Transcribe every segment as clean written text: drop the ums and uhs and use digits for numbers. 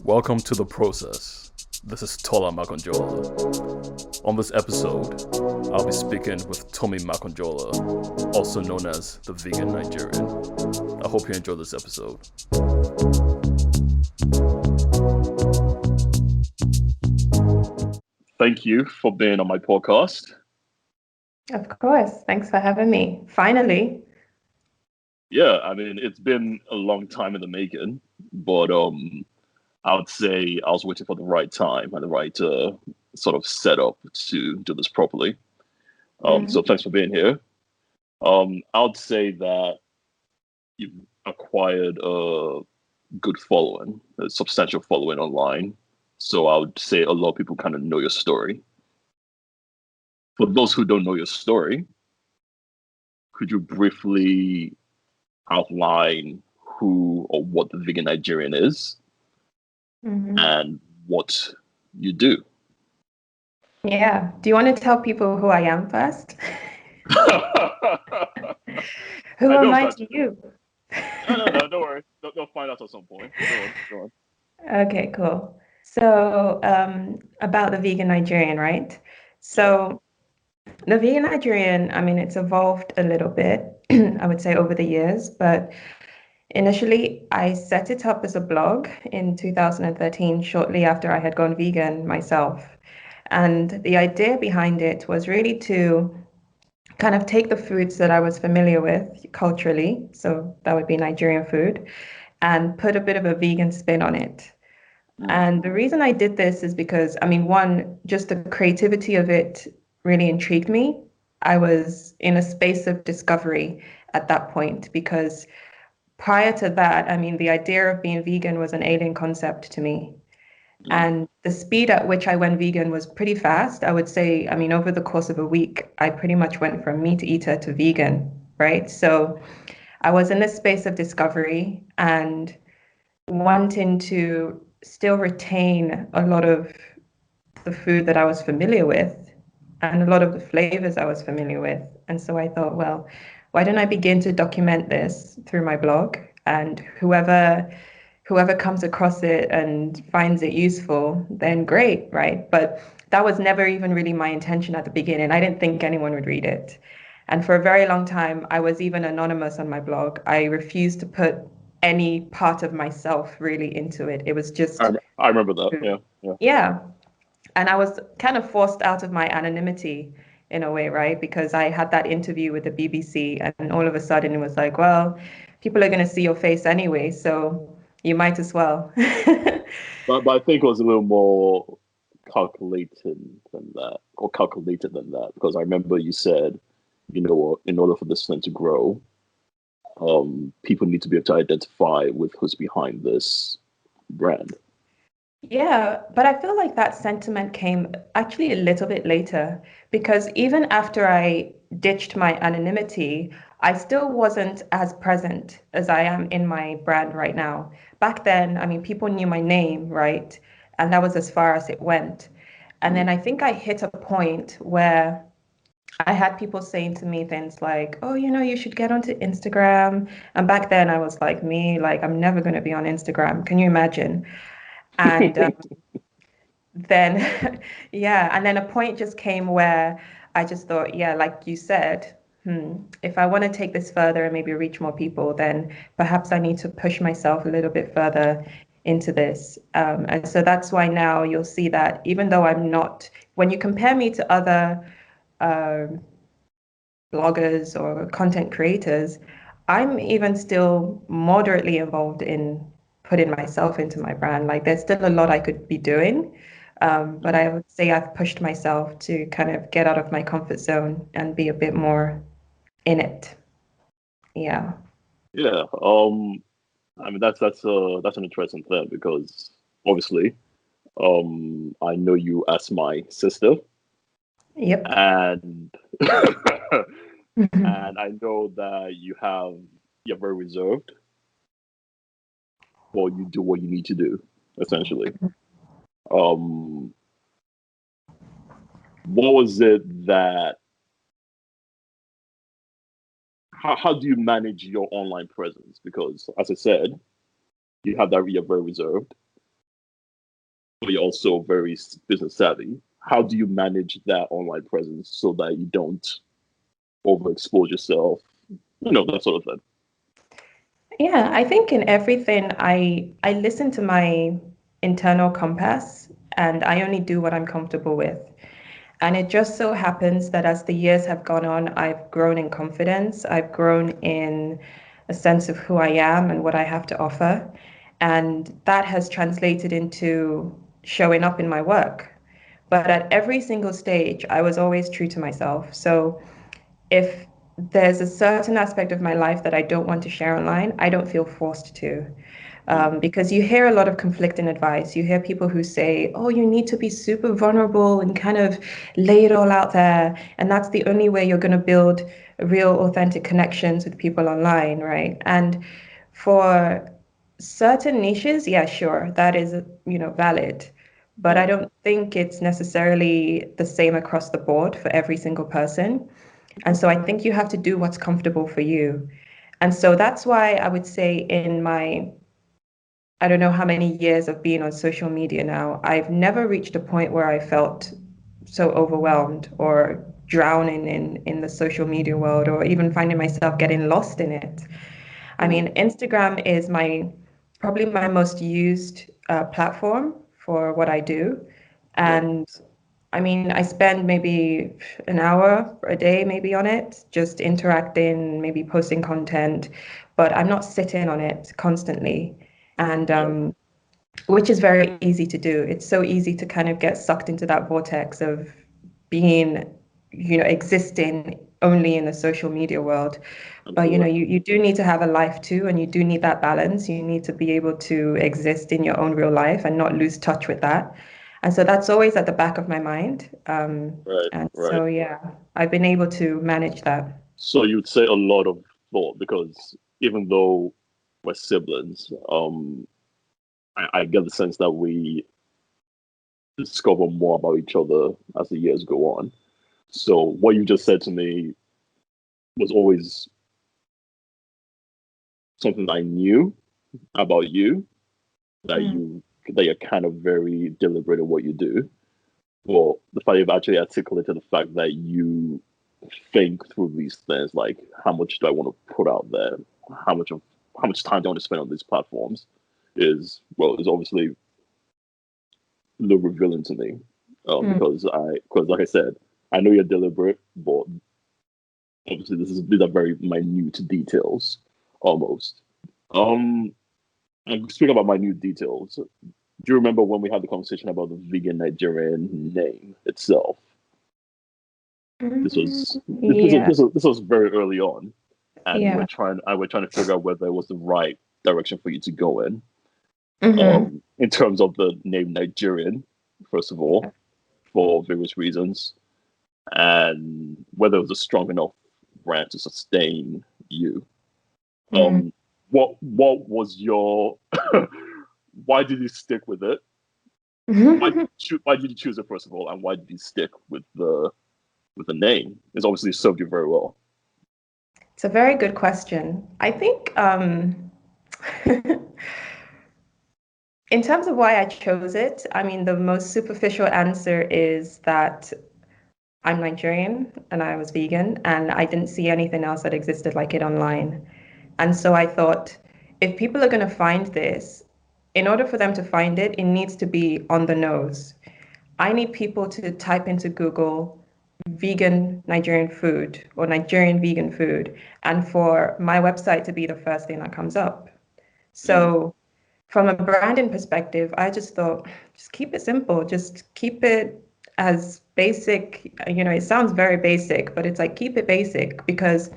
Welcome to the process. This is Tola Makanjuola. On this episode, I'll be speaking with Tomi Makanjuola, also known as the Vegan Nigerian. I hope you enjoy this episode. Thank you for being on my podcast. Of course. Thanks for having me. Finally. Yeah, I mean, it's been a long time in the making, but I would say I was waiting for the right time and the right sort of setup to do this properly. So thanks for being here. I would say that you've acquired a good following, a substantial following online. So I would say a lot of people kind of know your story. For those who don't know your story, could you briefly outline who or what the Vegan Nigerian is and what you do? Yeah. Do you want to tell people who I am first? Who I am know I that. to you? No, don't worry. They'll find out at some point. Go on. Okay, cool. So, about the vegan Nigerian, right? Yeah. So, the vegan Nigerian, I mean, it's evolved a little bit, I would say, over the years, but initially I set it up as a blog in 2013, shortly after I had gone vegan myself. And the idea behind it was really to kind of take the foods that I was familiar with culturally, so that would be Nigerian food, and put a bit of a vegan spin on it. And the reason I did this is because, I mean, one, just the creativity of it really intrigued me. I was in a space of discovery at that point because prior to that, I mean, the idea of being vegan was an alien concept to me. And the speed at which I went vegan was pretty fast. I would say, I mean, over the course of a week, I pretty much went from meat eater to vegan, right? So I was in this space of discovery and wanting to still retain a lot of the food that I was familiar with and a lot of the flavors I was familiar with. And so I thought, well, why don't I begin to document this through my blog? And whoever comes across it and finds it useful, then great, right? But that was never even really my intention at the beginning. I didn't think anyone would read it. And for a very long time, I was even anonymous on my blog. I refused to put any part of myself really into it. It was just, I remember that. Yeah. yeah. And I was kind of forced out of my anonymity in a way, right? Because I had that interview with the BBC, and all of a sudden it was like, well, people are going to see your face anyway, so you might as well. But I think it was a little more calculated than that, or calculated than that, because I remember you said, you know what, in order for this thing to grow, people need to be able to identify with who's behind this brand. Yeah, but I feel like that sentiment came actually a little bit later because even after I ditched my anonymity, I still wasn't as present as I am in my brand right now. Back then, I mean, people knew my name, right? And that was as far as it went. And then I think I hit a point where I had people saying to me things like, oh, you should get onto Instagram. And back then I was like, like, I'm never going to be on Instagram. Can you imagine? And then yeah, and then a point just came where I just thought, yeah, like you said, if I want to take this further and maybe reach more people, then perhaps I need to push myself a little bit further into this. And so that's why now you'll see that even though I'm not, when you compare me to other um, bloggers or content creators, I'm even still moderately involved in putting myself into my brand. Like there's still a lot I could be doing. But I would say I've pushed myself to kind of get out of my comfort zone and be a bit more in it. Yeah. Yeah. I mean that's an interesting thing because obviously, I know you as my sister, Yep. and and I know that you're very reserved, but you do what you need to do, essentially. Um, what was it that how do you manage your online presence? Because as I said, you have that you're very reserved, but you're also very business savvy. How do you manage that online presence so that you don't overexpose yourself? That sort of thing. Yeah, I think in everything I listen to my internal compass and I only do what I'm comfortable with. And it just so happens that as the years have gone on, I've grown in confidence. I've grown in a sense of who I am and what I have to offer. And that has translated into showing up in my work. But at every single stage, I was always true to myself. So if there's a certain aspect of my life that I don't want to share online, I don't feel forced to. Because you hear a lot of conflicting advice. You hear people who say, oh, you need to be super vulnerable and kind of lay it all out there. And that's the only way you're going to build real, authentic connections with people online, right? And for certain niches, yeah, sure, that is, valid. But I don't think it's necessarily the same across the board for every single person. And so I think you have to do what's comfortable for you. And so that's why I would say in my, I don't know how many years of being on social media now, I've never reached a point where I felt so overwhelmed or drowning in the social media world or even finding myself getting lost in it. I mean, Instagram is probably my most used platform for what I do. Right. And I mean, I spend maybe an hour a day maybe on it, just interacting, maybe posting content, but I'm not sitting on it constantly. And Yeah. which is very easy to do. It's so easy to kind of get sucked into that vortex of being, existing only in the social media world. But Absolutely. you do need to have a life too, and you do need that balance. You need to be able to exist in your own real life and not lose touch with that. And so that's always at the back of my mind. Right. And Right. so, yeah, I've been able to manage that. So you'd say a lot of thought because even though we're siblings, I get the sense that we discover more about each other as the years go on. So what you just said to me was always something I knew about you, that Mm, you're kind of very deliberate in what you do. Well, the fact you've actually articulated the fact that you think through these things, like how much do I want to put out there, how much of how much time do I want to spend on these platforms, is obviously a little revealing to me, mm, because like I said, I know you're deliberate, but obviously these are very minute details, almost. Um, and speaking about minute details, do you remember when we had the conversation about the vegan Nigerian name itself? This was yeah, this was very early on, and yeah. we're trying to figure out whether it was the right direction for you to go Hmm. in terms of the name Nigerian, first of all, for various reasons, and whether it was a strong enough brand to sustain you. Mm. What was your why did you stick with it? Why did you choose it first of all, and why did you stick with the name? It's obviously served you very well. It's a very good question. I think in terms of why I chose it, I mean, the most superficial answer is that I'm Nigerian and I was vegan and I didn't see anything else that existed like it online. And so I thought, if people are going to find this, in order for them to find it, it needs to be on the nose. I need people to type into Google vegan Nigerian food or Nigerian vegan food, and for my website to be the first thing that comes up. Mm. So, from a branding perspective, I just thought, just keep it simple, just keep it as basic. It sounds very basic, but it's like keep it basic because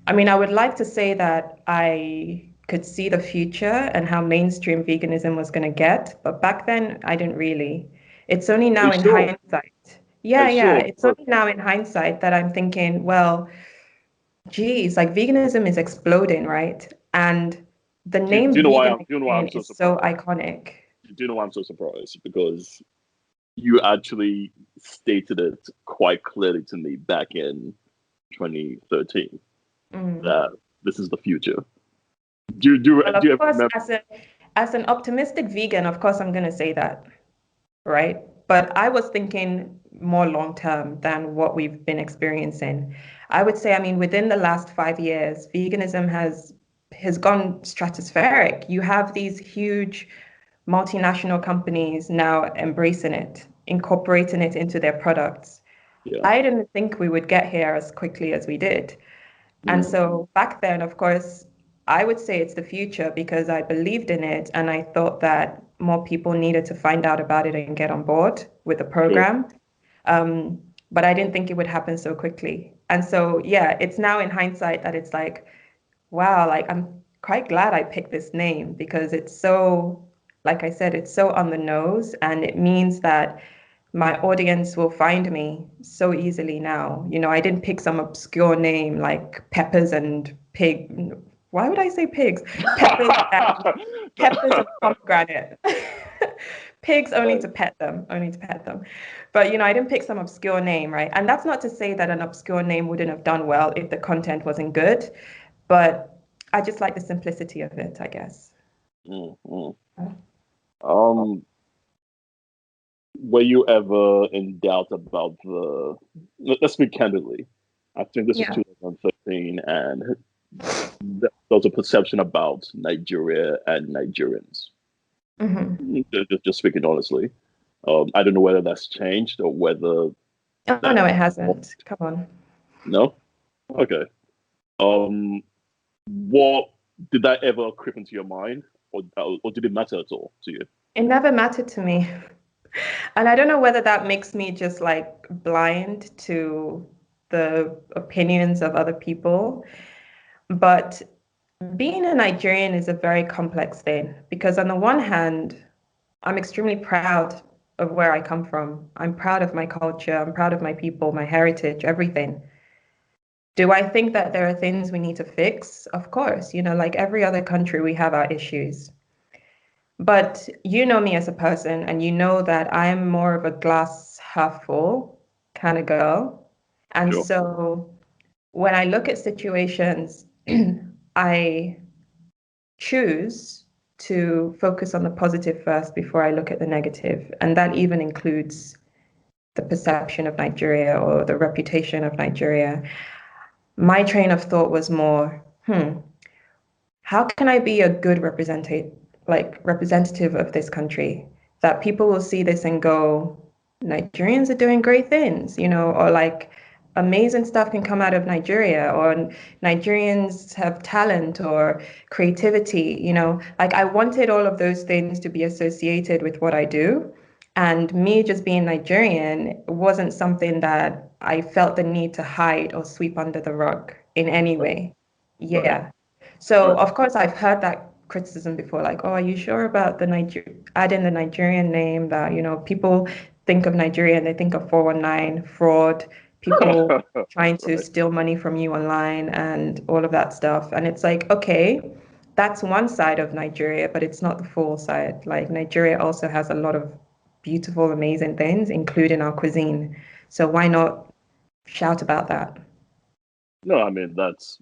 I mean, I would like to say that I could see the future and how mainstream veganism was going to get, but back then I didn't really. It's only Are now you in sure? hindsight. Are Yeah, you yeah. sure? It's only now in hindsight that I'm thinking, well, geez, like veganism is exploding, right? And the name vegan Do you know why Nigerian I'm so is so surprised? iconic. Do you know why I'm so surprised? Because you actually stated it quite clearly to me back in 2013 Mm, that this is the future. Well, do of you ever course, remember? as an optimistic vegan, of course, I'm going to say that, right? But I was thinking more long term than what we've been experiencing. I would say, I mean, within the last 5 years, veganism has gone stratospheric. You have these huge multinational companies now embracing it, incorporating it into their products. Yeah. I didn't think we would get here as quickly as we did. And Mm, so back then, of course, I would say it's the future because I believed in it and I thought that more people needed to find out about it and get on board with the sure. program. Um, but I didn't think it would happen so quickly. And so, yeah, it's now in hindsight that it's like, wow, like I'm quite glad I picked this name because it's so, like I said, it's so on the nose and it means that my audience will find me so easily now. You know, I didn't pick some obscure name like peppers and pig. Why would I say pigs? Peppers and peppers and pomegranate. Pigs only to Right. pet them, only to pet them. But you know, I didn't pick some obscure name, right? And that's not to say that an obscure name wouldn't have done well if the content wasn't good, but I just like the simplicity of it, I guess. Mm, mm. Um, were you ever in doubt about let's speak candidly. I think this was Yeah. 2013, and there was a perception about Nigeria and Nigerians. Hmm. Just speaking honestly. I don't know whether that's changed or whether Oh that no, it hasn't. Come on. no. Okay. Um, what did that ever creep into your mind, or did it matter at all to you? It never mattered to me. And I don't know whether that makes me just like blind to the opinions of other people, but being a Nigerian is a very complex thing because, on the one hand, I'm extremely proud of where I come from. I'm proud of my culture. I'm proud of my people, my heritage, everything. Do I think that there are things we need to fix? Of course, you know, like every other country, we have our issues. But you know me as a person, and you know that I'm more of a glass half full kind of girl. And Sure. so when I look at situations, I choose to focus on the positive first before I look at the negative. And that even includes the perception of Nigeria or the reputation of Nigeria. My train of thought was more, how can I be a good representative of this country that people will see this and go, Nigerians are doing great things, you know, or like amazing stuff can come out of Nigeria, or Nigerians have talent or creativity, you know, like I wanted all of those things to be associated with what I do. And me just being Nigerian wasn't something that I felt the need to hide or sweep under the rug in any Right. way. Right. Yeah. So Right. of course I've heard that criticism before, like, oh, are you sure about the adding the Nigerian name that, you know, people think of Nigeria and they think of 419 fraud, people trying to Right. steal money from you online and all of that stuff. And it's like, okay, that's one side of Nigeria, but it's not the full side. Like Nigeria also has a lot of beautiful, amazing things, including our cuisine. So why not shout about that? No, I mean that's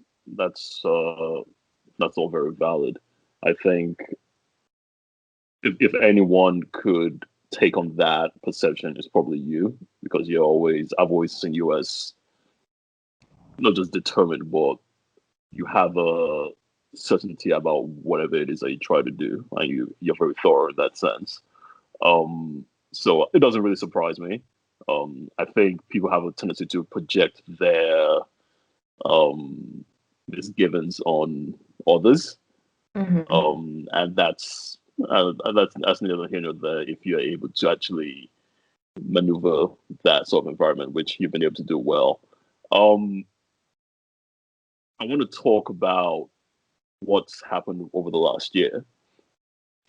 all very valid. I think if anyone could take on that perception, it's probably you because I've always seen you as not just determined, but you have a certainty about whatever it is that you try to do, and you're very thorough in that sense. So it doesn't really surprise me. I think people have a tendency to project their um, misgivings on others, Hmm. and that's neither here nor there. If you're able to actually maneuver that sort of environment, which you've been able to do well, um, I want to talk about what's happened over the last year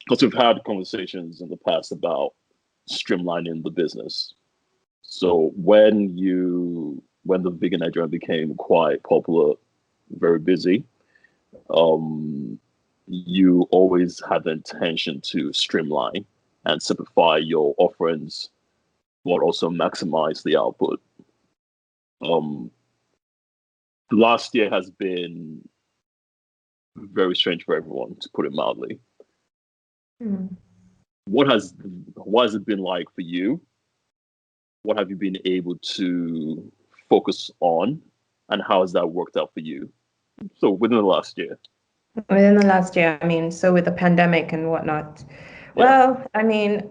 because we've had conversations in the past about streamlining the business. So when the vegan Nigerian became quite popular, very busy, um, you always had the intention to streamline and simplify your offerings, but also maximize the output. Um, the last year has been very strange for everyone, to put it mildly. Mm. What has what has it been like for you? What have you been able to focus on, and how has that worked out for you? So within the last year, Within the last year, I mean, so with the pandemic and whatnot, yeah, well, I mean,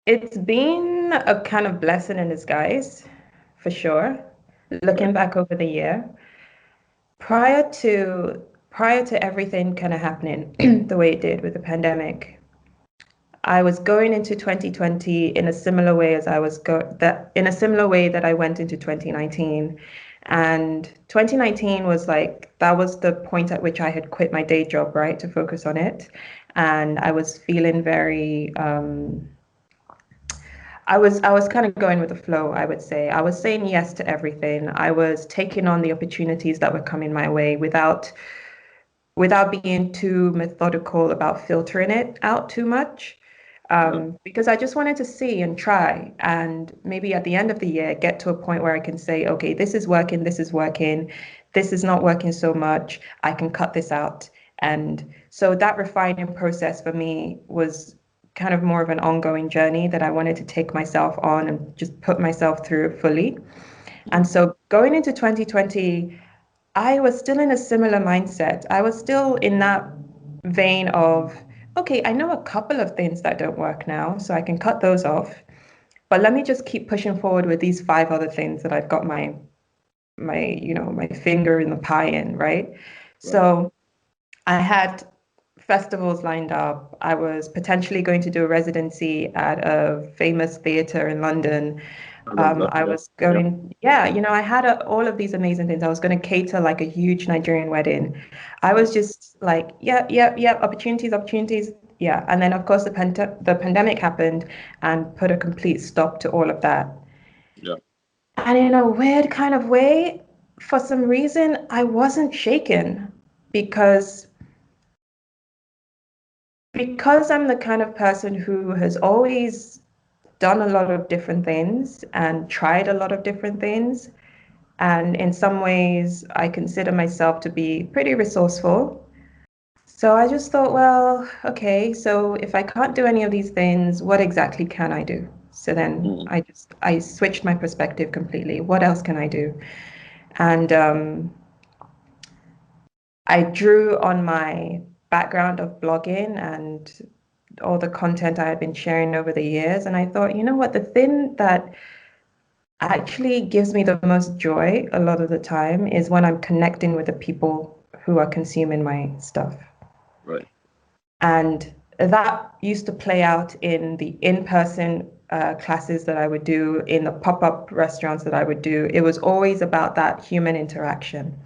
it's been a kind of blessing in disguise, for sure. right, Looking back over the year, prior to prior to everything kind of happening the way it did with the pandemic, I was going into 2020 in a similar way as I was that in a similar way that I went into 2019. And 2019 was like that was the point at which I had quit my day job, right, to focus on it. And I was feeling very I was kind of going with the flow, I would say. I was saying yes to everything. I was taking on the opportunities that were coming my way without being too methodical about filtering it out too much. yeah, Because I just wanted to see and try, and maybe at the end of the year, get to a point where I can say, okay, this is working, this is not working so much, I can cut this out. And so that refining process for me was kind of more of an ongoing journey that I wanted to take myself on and just put myself through fully. And mhm, so going into 2020, I was still in a similar mindset. I was still in that vein of, okay, I know a couple of things that don't work now, so I can cut those off. But let me just keep pushing forward with these five other things that I've got my finger in the pie in, right? right. So I had festivals lined up. I was potentially going to do a residency at a famous theater in London. I remember that. I Yeah, was yeah, going, yeah, I had all of these amazing things. I was going to cater like a huge Nigerian wedding. I right. was just like, opportunities, opportunities. Yeah. And then, of course, the pandemic happened and put a complete stop to all of that. Yeah, And in a weird kind of way, for some reason, I wasn't shaken because I'm the kind of person who has always done a lot of different things and tried a lot of different things. And in some ways, I consider myself to be pretty resourceful. So I just thought, well, okay, so if I can't do any of these things, what exactly can I do? So then mm, I switched my perspective completely. What else can I do? And I drew on my background of blogging and all the content I had been sharing over the years. And I thought, you know what, the thing that actually gives me the most joy a lot of the time is when I'm connecting with the people who are consuming my stuff. right, And that used to play out in the in-person classes that I would do, in the pop-up restaurants that I would do. It was always about that human interaction.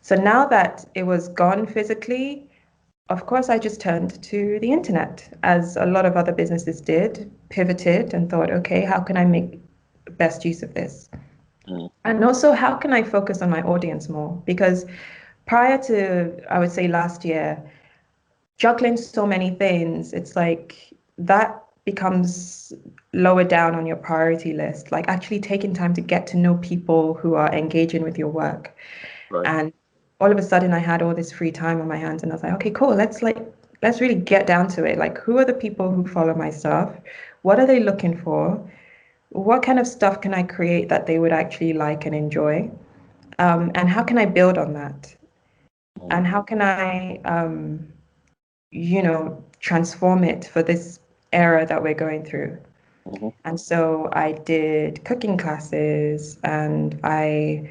So now that it was gone physically, of course, I just turned to the internet, as a lot of other businesses did, pivoted and thought, okay, how can I make best use of this? mm, And also, how can I focus on my audience more? Because prior to, I would say last year, juggling so many things, it's like that becomes lower down on your priority list. Like actually taking time to get to know people who are engaging with your work. right. And all of a sudden I had all this free time on my hands and I was like, okay, cool, let's really get down to it. Like who are the people who follow my stuff? What are they looking for? What kind of stuff can I create that they would actually like and enjoy? And how can I build on that? Mm, And how can I transform it for this era that we're going through? mhm, And so I did cooking classes and I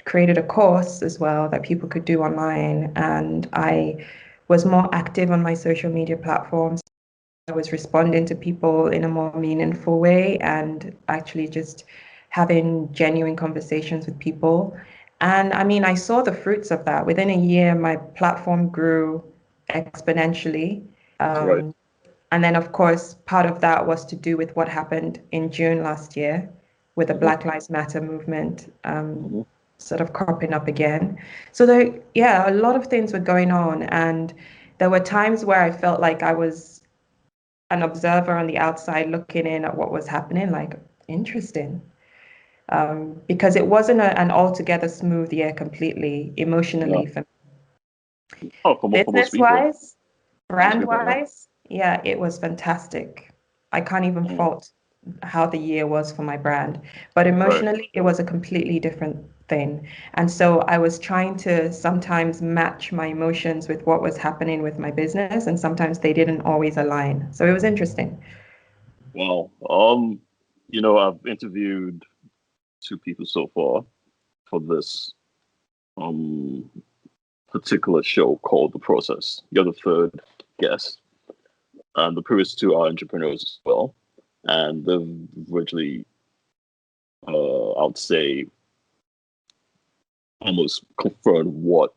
created a course as well that people could do online. And I was more active on my social media platforms. I was responding to people in a more meaningful way and actually just having genuine conversations with people. And I mean, I saw the fruits of that. Within a year, my platform grew exponentially. right. Um, and then, of course, part of that was to do with what happened in June last year with the Mhm, Black Lives Matter movement mhm, sort of cropping up again. So there, yeah, a lot of things were going on. And there were times where I felt like I was an observer on the outside looking in at what was happening, like, interesting. Because it wasn't an altogether smooth year completely yeah, emotionally for me. Oh, for most Business people, wise, most brand people, yeah. wise, yeah, it was fantastic. I can't even Mm, fault how the year was for my brand, but right. emotionally, it was a completely different thing. And so I was trying to sometimes match my emotions with what was happening with my business, and sometimes they didn't always align. So it was interesting. Wow. I've interviewed two people so far for this um particular show called The Process. You're the third guest, and the previous two are entrepreneurs as well, and they've virtually, I would say, almost confirmed what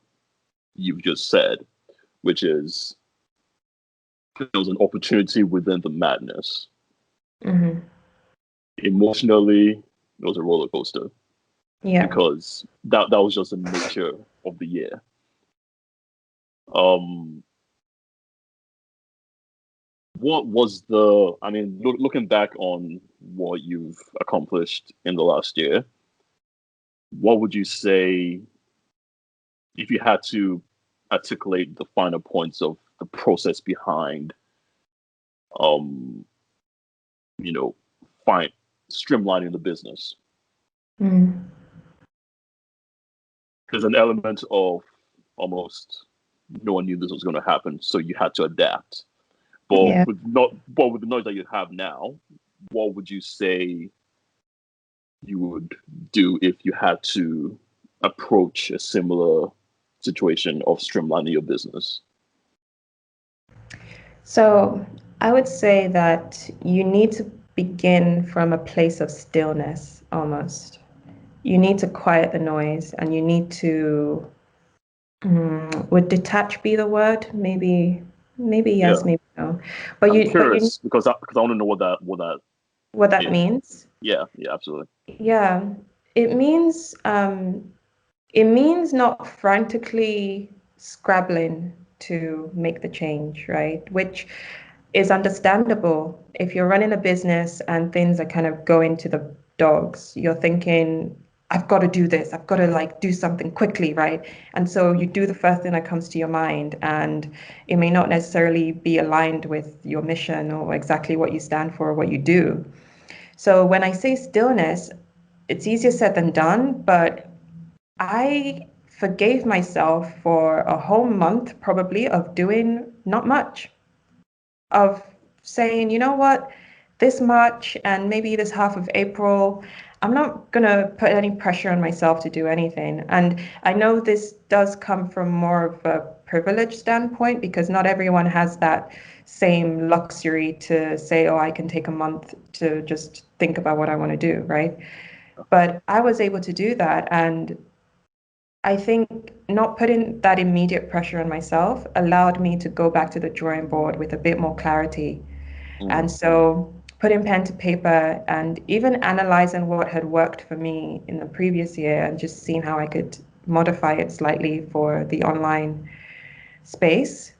you've just said, which is there was an opportunity within the madness. Hmm. Emotionally, it was a roller coaster Yeah. because that was just the nature of the year. Um, what was the? I mean, looking back on what you've accomplished in the last year, what would you say if you had to articulate the finer points of the process behind, um, you know, fine streamlining the business? Mm. There's an element of almost no one knew this was going to happen, so you had to adapt. Yeah. But with the knowledge that you have now, what would you say you would do if you had to approach a similar situation of streamlining your business? So I would say that you need to begin from a place of stillness almost. You need to quiet the noise and you need to, would detach be the word? Maybe Yeah, yes, maybe no. But I'm you curious because I want to know what that what that is. means? Yeah, yeah, absolutely. Yeah. It means it means not frantically scrabbling to make the change, right? Which is understandable. If you're running a business and things are kind of going to the dogs, you're thinking, I've got to do this. I've got to like do something quickly, right? And so you do the first thing that comes to your mind, and it may not necessarily be aligned with your mission or exactly what you stand for or what you do. So when I say stillness, it's easier said than done, but I forgave myself for a whole month probably of doing not much, of saying, you know what, this March and maybe this half of April, I'm not gonna put any pressure on myself to do anything. And I know this does come from more of a privileged standpoint because not everyone has that same luxury to say, oh, I can take a month to just think about what I want to do, right? But I was able to do that. And I think not putting that immediate pressure on myself allowed me to go back to the drawing board with a bit more clarity. Mm, And so putting pen to paper and even analyzing what had worked for me in the previous year and just seeing how I could modify it slightly for the online space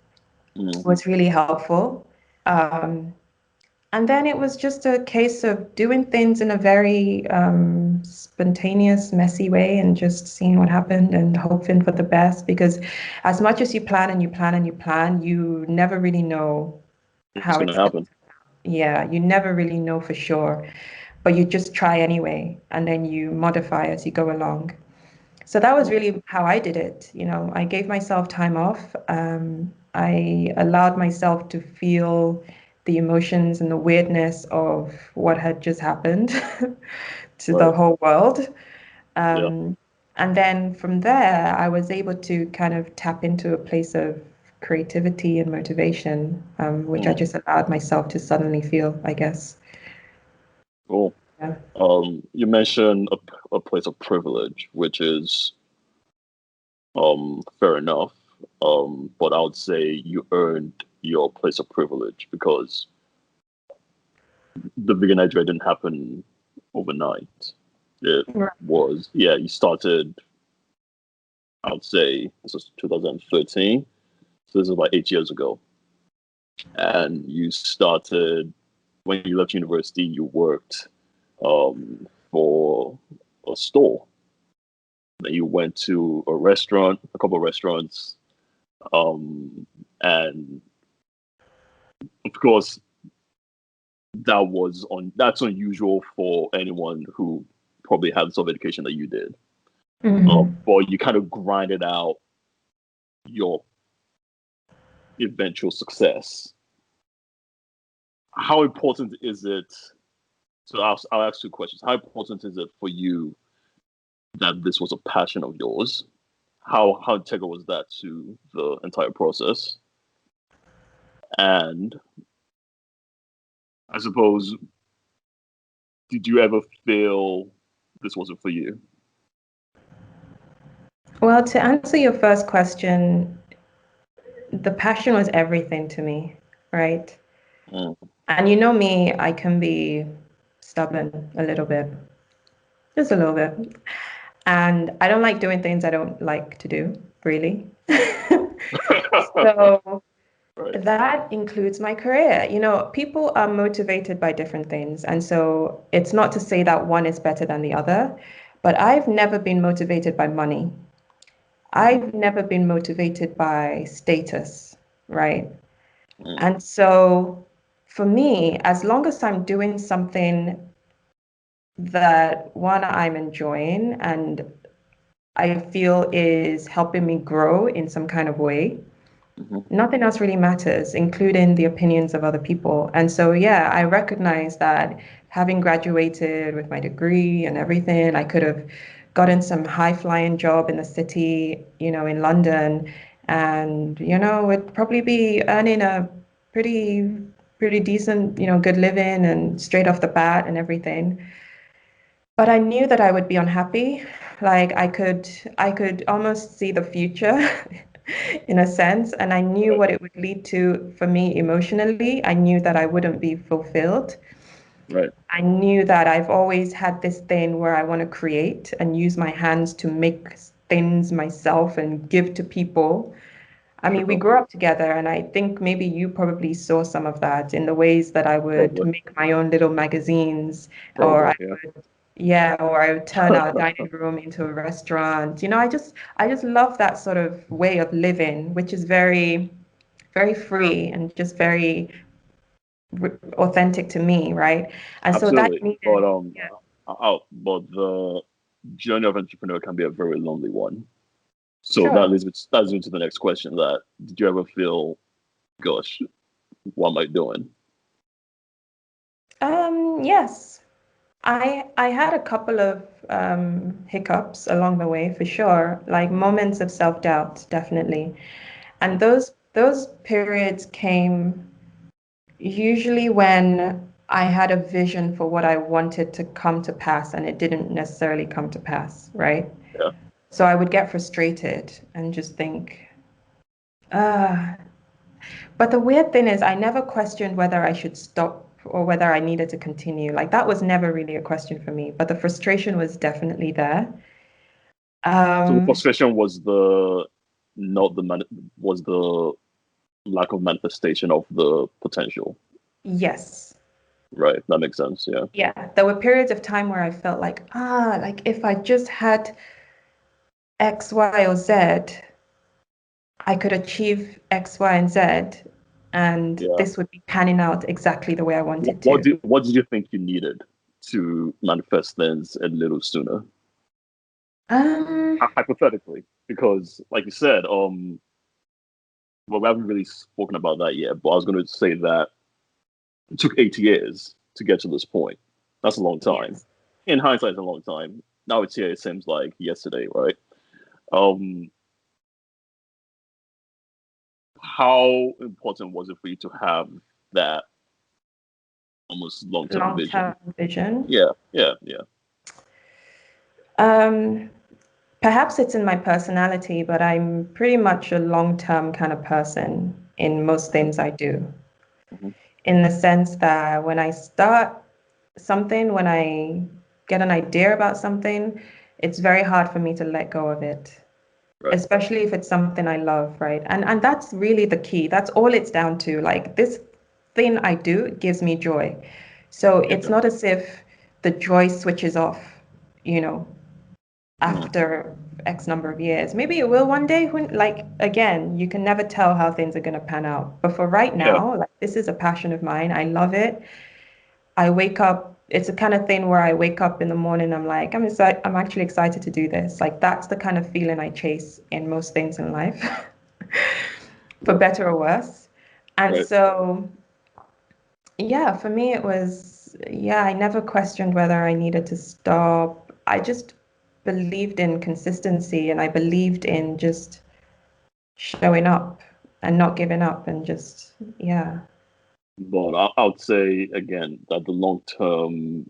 mm, was really helpful. Um, and then it was just a case of doing things in a very spontaneous, messy way and just seeing what happened and hoping for the best. Because as much as you plan and you plan and you plan, you never really know what's how going to it's going happen? to. Yeah, you never really know for sure, but you just try anyway, and then you modify as you go along. So that was Mm, really how I did it. You know, I gave myself time off. I allowed myself to feel the emotions and the weirdness of what had just happened to the right. whole world. Yeah. Um, and then from there, I was able to kind of tap into a place of creativity and motivation, which I Mm, just allowed myself to suddenly feel, I guess. cool. Yeah. You mentioned a place of privilege, which is fair enough. But I would say you earned your place of privilege because the vegan Nigeria didn't happen overnight. It Right. was, yeah, you started, I would say, this was 2013. So this is about 8 years ago. And you started, when you left university, you worked for a store. Then you went to a restaurant, a couple of restaurants, And of course, that's unusual for anyone who probably had the sort of education that you did. But you kind of grinded out your eventual success. How important is it? So I'll ask two questions. How important is it for you that this was a passion of yours? How integral was that to the entire process? And I suppose, did you ever feel this wasn't for you? Well, to answer your first question, the passion was everything to me, right? And you know me, I can be stubborn a little bit, just a little bit. And I don't like doing things I don't like to do, really. So Right. that includes my career. You know, people are motivated by different things. And so it's not to say that one is better than the other, but I've never been motivated by money. I've never been motivated by status, right? And so for me, as long as I'm doing something that one, I'm enjoying and I feel is helping me grow in some kind of way, nothing else really matters, including the opinions of other people. And so, yeah, I recognize that having graduated with my degree and everything, I could have gotten some high-flying job in the city, you know, in London, and, you know, would probably be earning a pretty decent, you know, good living and straight off the bat and everything. But I knew that I would be unhappy. Like I could almost see the future in a sense, and I knew Right. what it would lead to for me emotionally. I knew that I wouldn't be fulfilled. Right. I knew that I've always had this thing where I want to create and use my hands to make things myself and give to people. I mean, we Sure. grew up together, and I think maybe you probably saw some of that in the ways that I would Probably. make my own little magazines, or Probably. Yeah. yeah, or I would turn our dining room into a restaurant. You know, I just love that sort of way of living, which is very free and just very authentic to me, right? And so that Absolutely. But needed, yeah, but the journey of entrepreneur can be a very lonely one. So sure. that leads me to the next question. That did you ever feel, gosh, what am I doing? Yes. I had a couple of hiccups along the way for sure, like moments of self-doubt, definitely. And those periods came usually when I had a vision for what I wanted to come to pass and it didn't necessarily come to pass, right? Yeah. So I would get frustrated and just think, ah. But the weird thing is, I never questioned whether I should stop or whether I needed to continue. Like that was never really a question for me, but the frustration was definitely there. So the Um, frustration was the not the man was the lack of manifestation of the potential. yes. Right. That makes sense. Yeah. Yeah. There were periods of time where I felt like if I just had X, Y, or Z, I could achieve X, Y, and Z, and Yeah. this would be panning out exactly the way I wanted to. What did you think you needed to manifest things a little sooner? Um, Hypothetically, because like you said, well, we haven't really spoken about that yet, but I was going to say that it took 8 years to get to this point. That's a long time. yes. In hindsight, it's a long time. Now it's here. It seems like yesterday, right? Um, how important was it for you to have that almost long-term Long-term vision? vision. Yeah, yeah, yeah. Um, Perhaps it's in my personality, but I'm pretty much a long-term kind of person in most Mhm, things I do. mhm. In the sense that when I start something, when I get an idea about something, it's very hard for me to let go of it, Right. especially if it's something I love, right? And that's really the key. That's all it's down to. Like this thing I do gives me joy. So it's Yeah. not as if the joy switches off, you know, Mm. after X number of years. Maybe it will one day. Like, again, you can never tell how things are going to pan out. But for right Yeah. now, like, this is a passion of mine. I love it. I wake up, it's a kind of thing where I wake up in the morning, I'm like, I'm actually excited to do this. Like, that's the kind of feeling I chase in most things in life, for Right. better or worse. And Right. so, yeah, for me, it was, yeah, I never questioned whether I needed to stop. I just believed in consistency, and I believed in just showing up and not giving up and just, yeah. But I would say again that the long term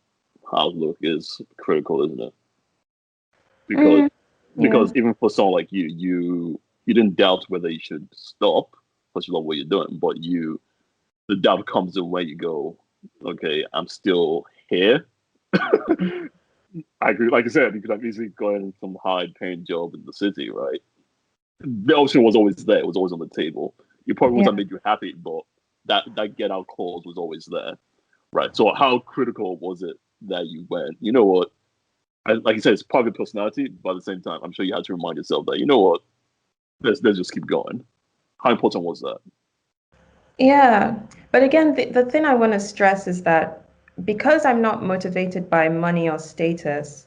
outlook is critical, isn't it? Because Mm, yeah. even for someone like you, you didn't doubt whether you should stop because you love what you're doing, but the doubt comes in when you go, okay, I'm still here. I agree. Like I said, you could have easily gone some high paying job in the city, right? The option was always there. It was always on the table. You probably Yeah. wasn't made you happy, but that get out clause was always there, right? So how critical was it that you went? You know what? Like you said, it's part of your personality, but at the same time, I'm sure you had to remind yourself that you know what, let's just keep going. How important was that? Yeah. But again, the thing I want to stress is that because I'm not motivated by money or status,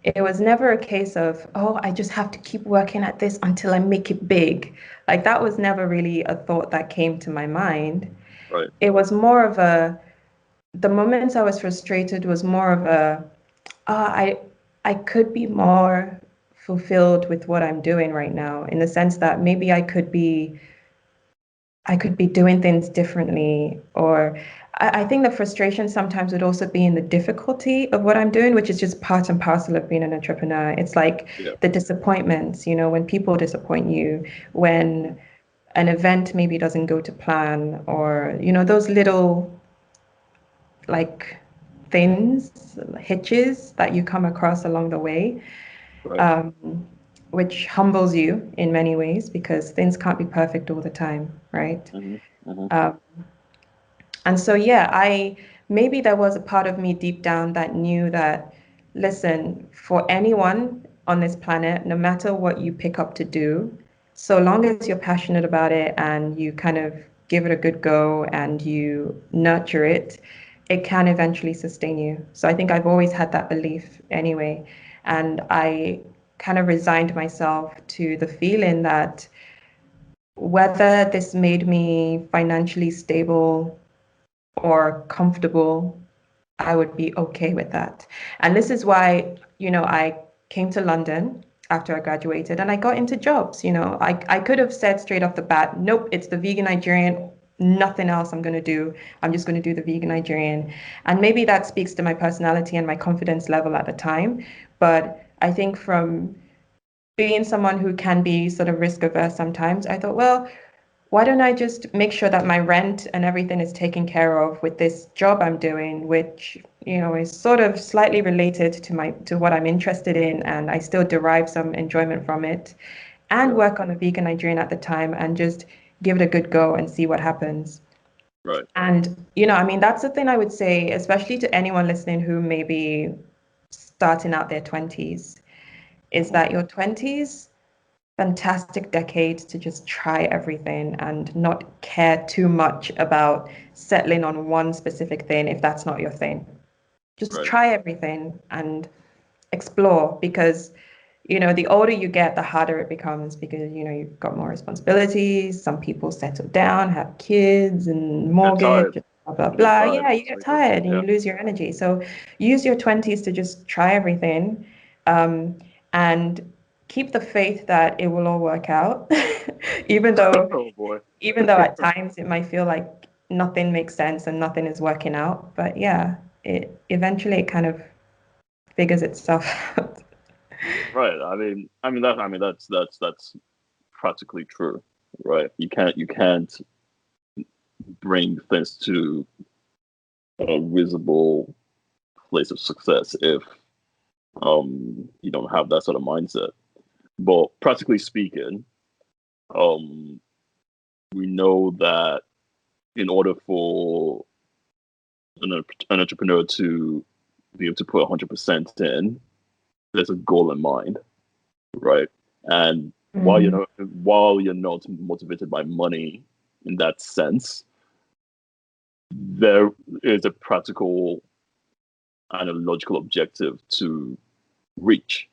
it was never a case of, oh, I just have to keep working at this until I make it big. Like that was never really a thought that came to my mind. Right. It was more of the moments I was frustrated was more of oh, I could be more fulfilled with what I'm doing right now, in the sense that maybe I could be doing things differently. Or I think the frustration sometimes would also be in the difficulty of what I'm doing, which is just part and parcel of being an entrepreneur. It's like Yeah. the disappointments, when people disappoint you, when an event maybe doesn't go to plan, or, those little like things, hitches that you come across along the way, Right. um, which humbles you in many ways because things can't be perfect all the time, right? Mm-hmm. Mm-hmm. Um, And so, yeah, maybe there was a part of me deep down that knew that, listen, for anyone on this planet, no matter what you pick up to do, so long as you're passionate about it and you kind of give it a good go and you nurture it, it can eventually sustain you. So I think I've always had that belief anyway. And I kind of resigned myself to the feeling that whether this made me financially stable or comfortable, I would be okay with that. And this is why, I came to London after I graduated and I got into jobs. I could have said straight off the bat, nope, it's the vegan Nigerian, nothing else I'm going to do. I'm just going to do the vegan Nigerian. And maybe that speaks to my personality and my confidence level at the time. But I think from being someone who can be sort of risk averse sometimes, I thought, well, why don't I just make sure that my rent and everything is taken care of with this job I'm doing, which, is sort of slightly related to what I'm interested in, and I still derive some enjoyment from it, and Yeah. work on a vegan Nigerian at the time and just give it a good go and see what happens. Right. And, I mean, that's the thing I would say, especially to anyone listening who may be starting out their 20s, is Mm-hmm. that your 20s fantastic decade to just try everything and not care too much about settling on one specific thing if that's not your thing. Just Right. try everything and explore because the older you get, the harder it becomes because you've got more responsibilities. Some people settle down, have kids and Get tired. mortgage, blah blah You get blah. tired. Yeah, you get Frankly. tired and Yeah. you lose your energy. So use your 20s to just try everything, um, and keep the faith that it will all work out, even though Oh boy. even though at times it might feel like nothing makes sense and nothing is working out. But yeah, it kind of figures itself out. Right. That's practically true. Right. You can't bring things to a reasonable place of success if you don't have that sort of mindset. But practically speaking, um we know that in order for an entrepreneur to be able to put 100% in, there's a goal in mind, right? And Mm-hmm. while you're not motivated by money in that sense, there is a practical and a logical objective to reach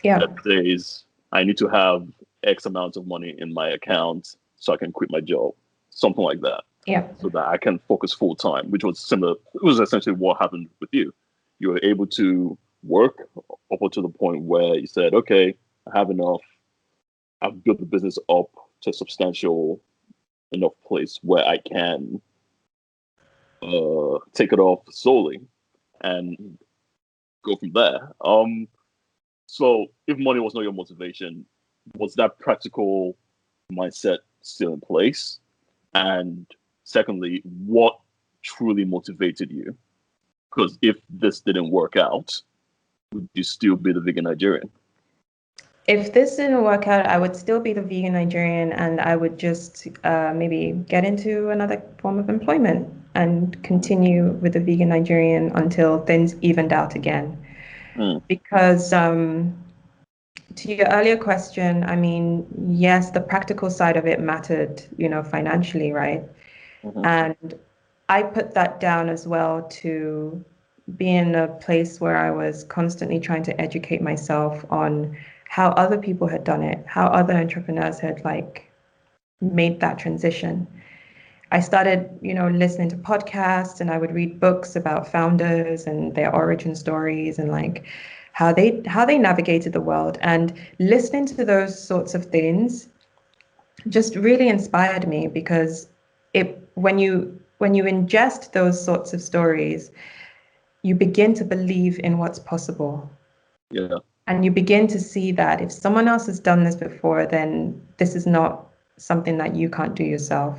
Yeah. that says I need to have X amount of money in my account so I can quit my job, something like that, Yeah. so that I can focus full time, which was similar. It was essentially what happened with you. You were able to work up to the point where you said, okay, I have enough. I've built the business up to a substantial enough place where I can take it off solely and go from there. So if money was not your motivation, was that practical mindset still in place? And secondly, what truly motivated you? Because if this didn't work out, would you still be the vegan Nigerian? If this didn't work out, I would still be the vegan Nigerian and I would just maybe get into another form of employment and continue with the vegan Nigerian until things evened out again. Mm, Because to your earlier question, I mean, yes, the practical side of it mattered, financially, right? mm-hmm. And I put that down as well to be in a place where I was constantly trying to educate myself on how other people had done it, how other entrepreneurs had like made that transition. I started, listening to podcasts and I would read books about founders and their origin stories and like how they navigated the world. And listening to those sorts of things just really inspired me because it when you ingest those sorts of stories, you begin to believe in what's possible. Yeah, And you begin to see that if someone else has done this before, then this is not something that you can't do yourself.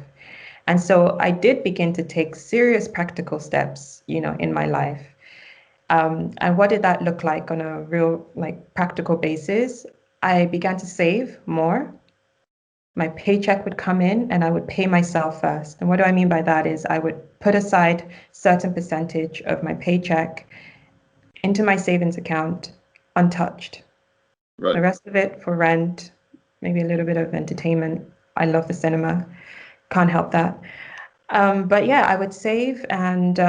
And so I did begin to take serious practical steps, in my life. And what did that look like on a real, like, practical basis? I began to save more. My paycheck would come in and I would pay myself first. And what do I mean by that is I would put aside certain percentage of my paycheck into my savings account untouched. The right. rest of it for rent, maybe a little bit of entertainment. I love the cinema. Can't help that. But yeah, I would save and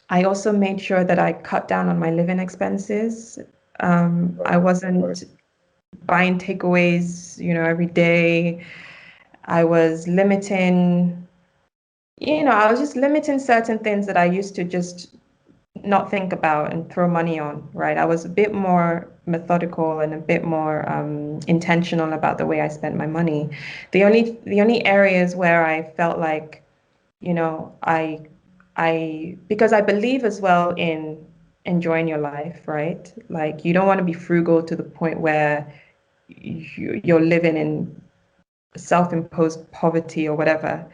I also made sure that I cut down on my living expenses. I wasn't buying takeaways, every day. I was limiting, I was just limiting certain things that I used to just not think about and throw money on, right? I was a bit more methodical and a bit more intentional about the way I spent my money. The only areas where I felt like, I because I believe as well in enjoying your life, right? Like you don't want to be frugal to the point where you're living in self-imposed poverty or whatever.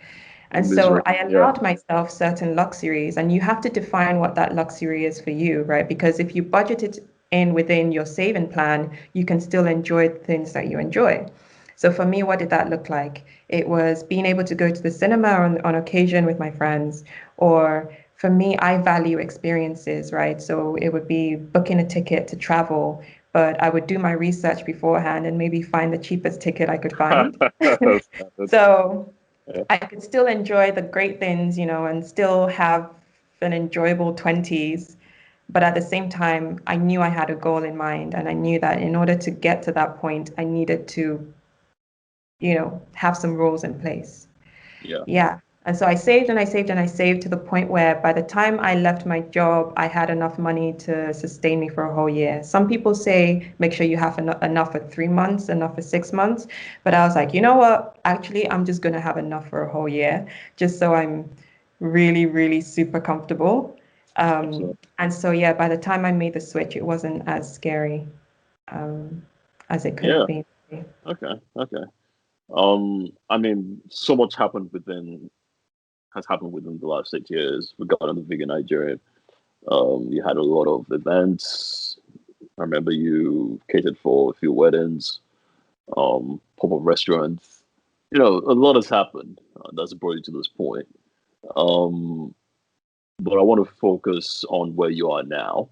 And so Misery. I Yeah, allowed myself certain luxuries, and you have to define what that luxury is for you, right? Because if you budget it in within your saving plan, you can still enjoy the things that you enjoy. So for me, what did that look like? It was being able to go to the cinema on occasion with my friends, or for me, I value experiences, right? So it would be booking a ticket to travel, but I would do my research beforehand and maybe find the cheapest ticket I could find. that's So yeah, I could still enjoy the great things, and still have an enjoyable 20s. But at the same time, I knew I had a goal in mind, and I knew that in order to get to that point, I needed to, have some rules in place. yeah. Yeah. And so I saved and I saved and I saved to the point where by the time I left my job, I had enough money to sustain me for a whole year. Some people say make sure you have enough for 3 months, enough for 6 months. But I was like, you know what? Actually, I'm just going to have enough for a whole year, just so I'm really, really super comfortable. Absolutely. And so, yeah, by the time I made the switch, it wasn't as scary as it could have Yeah. been. Okay. Okay. I mean, so much has happened within the last 6 years regarding the vegan Nigerian. You had a lot of events. I remember you catered for a few weddings, pop-up restaurants. A lot has happened that's brought you to this point. But I want to focus on where you are now.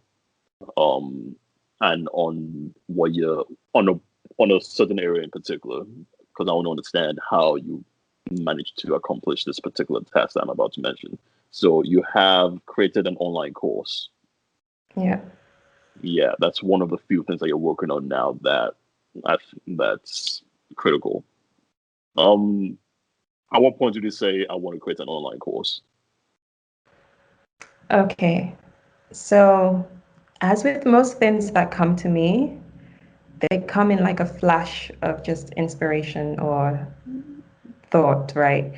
Um, and on what you're on a certain area in particular, because I want to understand how you managed to accomplish this particular task that I'm about to mention. So you have created an online course. Yeah. Yeah, that's one of the few things that you're working on now that's critical. Um, at what point did you say I want to create an online course? Okay. So, as with most things that come to me, they come in like a flash of just inspiration or thought, right?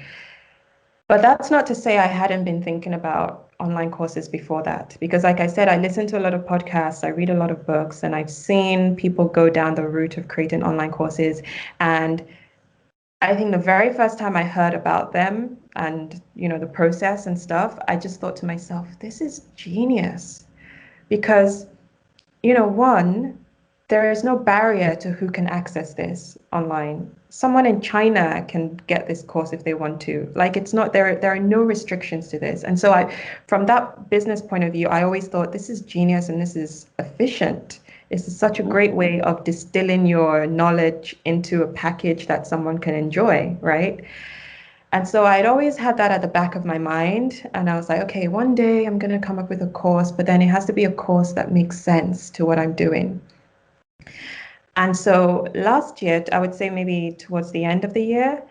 But that's not to say I hadn't been thinking about online courses before that. Because, like I said, I listen to a lot of podcasts, I read a lot of books, and I've seen people go down the route of creating online courses. And I think the very first time I heard about them and, the process and stuff, I just thought to myself, this is genius. Because one, there is no barrier to who can access this online. Someone in China can get this course if they want to. Like it's not there are no restrictions to this. And so from that business point of view, I always thought this is genius and this is efficient. This is such a Mm-hmm. great way of distilling your knowledge into a package that someone can enjoy, right? And so I'd always had that at the back of my mind. And I was like, okay, one day I'm going to come up with a course, but then it has to be a course that makes sense to what I'm doing. And so last year, I would say maybe towards the end of the year,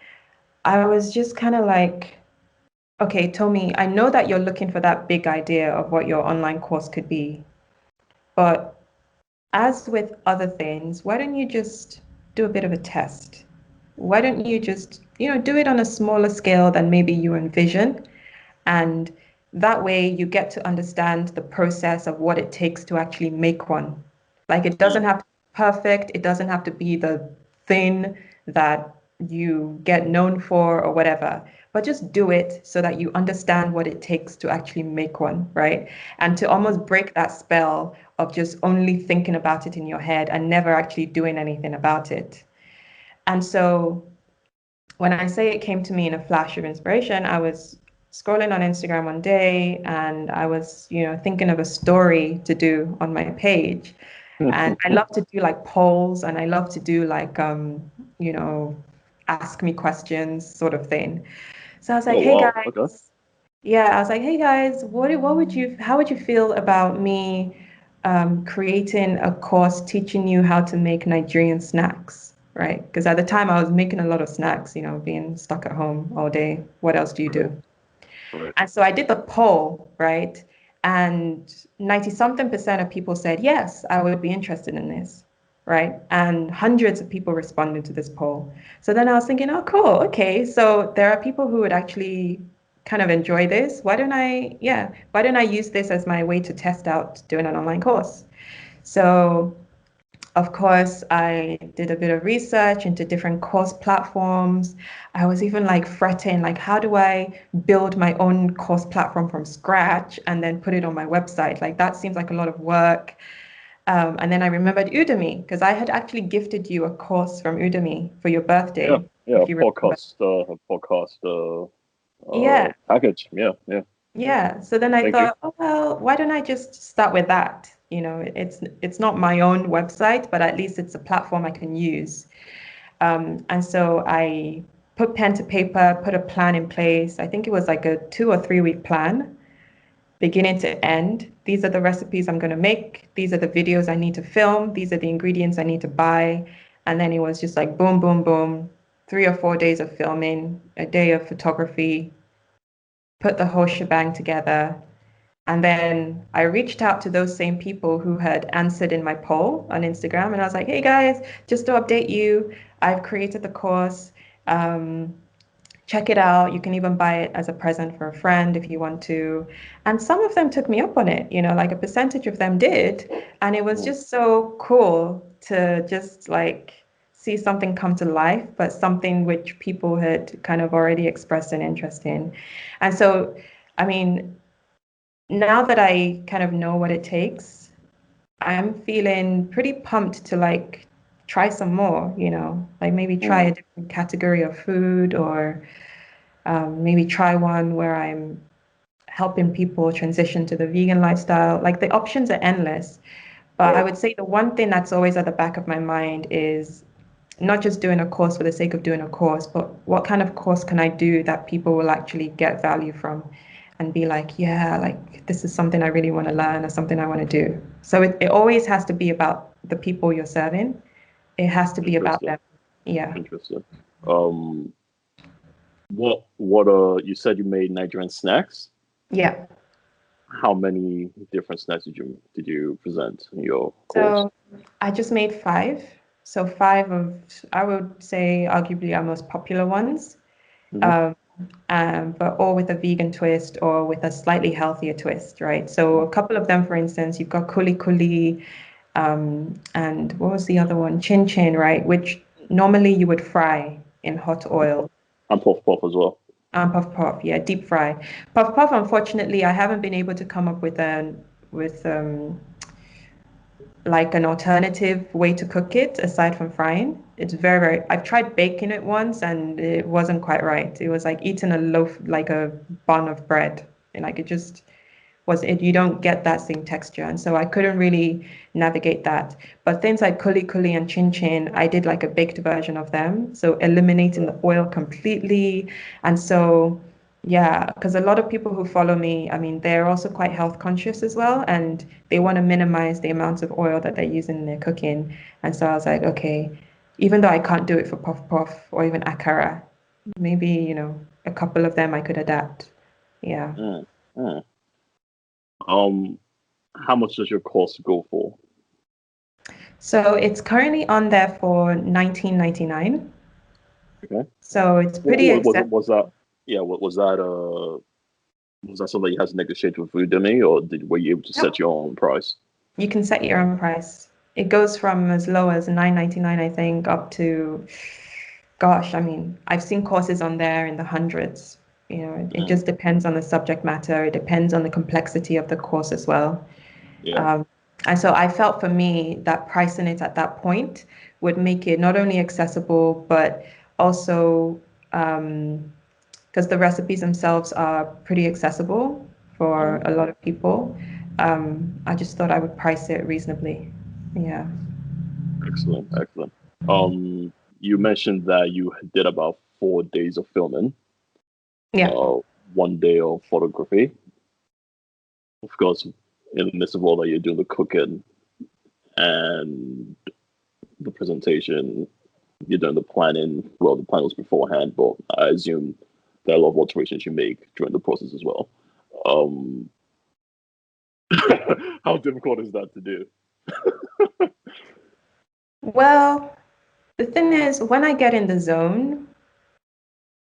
I was just kind of like, okay, Tomi, I know that you're looking for that big idea of what your online course could be. But as with other things, why don't you just do a bit of a test? Why don't you just, do it on a smaller scale than maybe you envision? And that way you get to understand the process of what it takes to actually make one. Like it doesn't have to be perfect, it doesn't have to be the thing that you get known for or whatever, but just do it so that you understand what it takes to actually make one, right? And to almost break that spell of just only thinking about it in your head and never actually doing anything about it. And so when I say it came to me in a flash of inspiration, I was scrolling on Instagram one day and I was, thinking of a story to do on my page. And I love to do like polls and I love to do like, you know, ask me questions sort of thing. So I was like, Oh hey wow. Okay. guys, yeah, I was like, hey guys, how would you feel about me creating a course teaching you how to make Nigerian snacks, right? Because at the time I was making a lot of snacks, being stuck at home all day. What else do you Right. do? Right. And so I did the poll, right? And 90 something percent of people said, yes, I would be interested in this, right? And hundreds of people responded to this poll. So then I was thinking, oh, cool. Okay. So there are people who would actually kind of enjoy this. Why don't I use this as my way to test out doing an online course? So of course, I did a bit of research into different course platforms. I was even like fretting, like, how do I build my own course platform from scratch and then put it on my website? Like, that seems like a lot of work. And then I remembered Udemy because I had actually gifted you a course from Udemy for your Yeah. birthday, Yeah. if you remember. A podcast Yeah, package. Yeah. Yeah. yeah. So then I Thank you. thought, oh well, why don't I just start with that? It's not my own website, but at least it's a platform I can use. And so I put pen to paper, put a plan in place. I think it was like a 2 or 3 week plan, beginning to end. These are the recipes I'm going to make. These are the videos I need to film. These are the ingredients I need to buy. And then it was just like boom, boom, boom, 3 or 4 days of filming, a day of photography, put the whole shebang together. And then I reached out to those same people who had answered in my poll on Instagram. And I was like, hey guys, just to update you, I've created the course. Um, Check it out. You can even buy it as a present for a friend if you want to. And some of them took me up on it, like a percentage of them did. And it was Mm. just so cool to just like see something come to life, but something which people had kind of already expressed an interest in. And so, I mean, now that I kind of know what it takes, I'm feeling pretty pumped to like try some more, like maybe try Mm. a different category of food or maybe try one where I'm helping people transition to the vegan lifestyle. Like the options are endless, But I Right. would say the one thing that's always at the back of my mind is not just doing a course for the sake of doing a course, but what kind of course can I do that people will actually get value from and be like, yeah, like this is something I really want to learn or something I want to do. So it always has to be about the people you're serving. It has to be about Interesting. them. Yeah. Interesting. Um, what you said you made Nigerian snacks. Yeah. How many different snacks did you present in your course? So I just made five. So five of, I would say, arguably our most popular ones. Hmm. Um, but all with a vegan twist or with a slightly healthier twist, right? So a couple of them, for instance, you've got kuli kuli, and what was the other one? Chin chin, right? Which normally you would fry in hot oil. And puff puff as well. Puff puff, yeah, deep fry. Puff puff, unfortunately, I haven't been able to come up with with like an alternative way to cook it aside from frying. It's very, I've tried baking it once and it wasn't quite right. It was like eating a loaf, like a bun of bread. And like it just was it, you don't get that same texture. And so I couldn't really navigate that. But things like kuli kuli and chin chin, I did like a baked version of them. So eliminating the oil completely. And so yeah, because a lot of people who follow me, I mean, they're also quite health conscious as well, and they want to minimize the amounts of oil that they're using in their cooking. And so I was like, okay, even though I can't do it for puff puff or even akara, maybe, a couple of them I could adapt. Yeah. Mm, mm. Um, how much does your course go for? So it's currently on there for 19.99. Okay. So it's pretty Was that? accessible. Yeah. What was that? Was that something you had to negotiate with Udemy, or were you able to set Yep. your own price? You can set your own price. It goes from as low as 9.99, I think, up to, gosh, I mean, I've seen courses on there in the hundreds. It Mm, just depends on the subject matter. It depends on the complexity of the course as well. yeah. Um, and so I felt for me that pricing it at that point would make it not only accessible, but also because the recipes themselves are pretty accessible for Mm, a lot of people. I just thought I would price it reasonably. Yeah. excellent. Excellent. You mentioned that you did about 4 days of filming, Yeah. uh, one day of photography. Of course, in the midst of all that, you're doing the cooking and the presentation, you're doing the planning. Well, the plan was beforehand, but I assume there are a lot of alterations you make during the process as well. Um, how difficult is that to do? Well, the thing is, when I get in the zone,